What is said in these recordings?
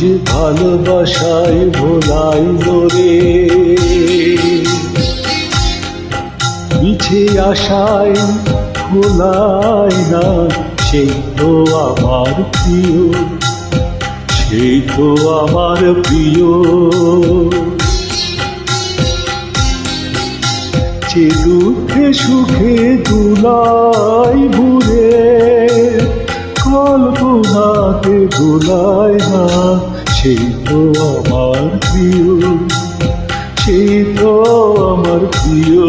যে ভালোবাসায় ভোলাইল রে, মিছে আশায় ভোলায় না, সেই তো আমার প্রিয়, সেই তো আমার প্রিয়। যে দুঃখে সুখে দুলাই ঘুরে, কল্পনাতে ভোলায় না, সেই তো আমার প্রিয়, সেই তো আমার প্রিয়।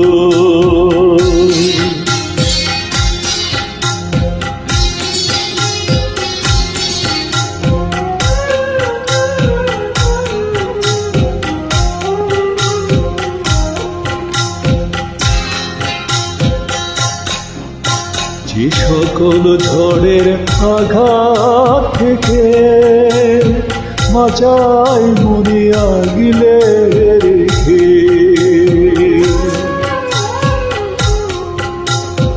যে সকল ঝড়ের আঘাত থেকে বাঁচাই মরিয়া গিলে রেখে,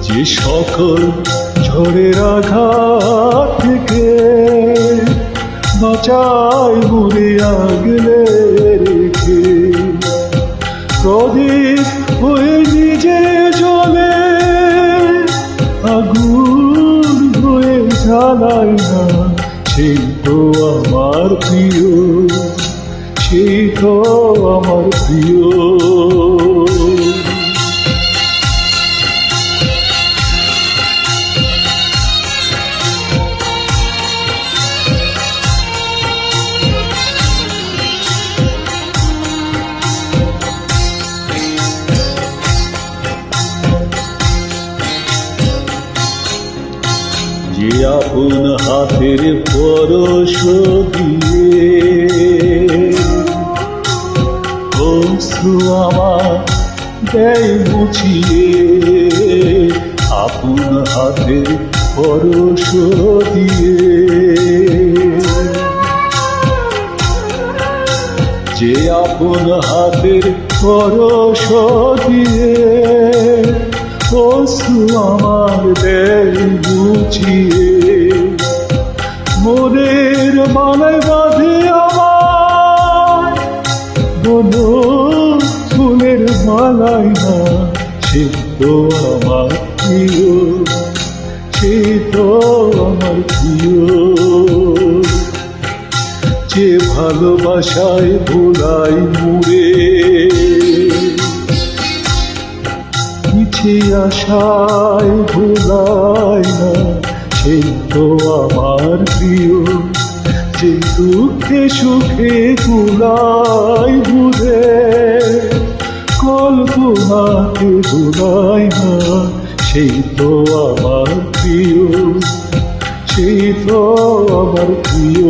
যে সকল ঝড়ের আঘাত থেকে বাঁচাই মরিয়া গিলে রেখে, প্রদীপ হয়ে নিজে জ্বলে আগুন হয়ে জ্বালায় না, সেই তো আমার প্রিয়, সেই তো আমার প্রিয়। যে আপন হাতের পরশ দিয়ে অশ্রু আমার দেয় মুছিয়ে, আপন হাতের পরশ দিয়ে, যে আপন হাতের পরশ দিয়ে অশ্রু আমার দেয় মুছিয়ে, মনের মালায় বাঁধে আমার বন ফুলের মালাই না, সে তো আমার প্রিয়, সে তো আমার প্রিয়। যে ভালোবাসায় ভোলাই মুড়ে, মিছে আশায় ভোলায় না, সেই তো আমার প্রিয়। যে দুঃখে সুখে ভোলাই ঘুরে, কল্পনাতে ভোলায় না, সেই তো আমার প্রিয়, সেই তো আমার প্রিয়।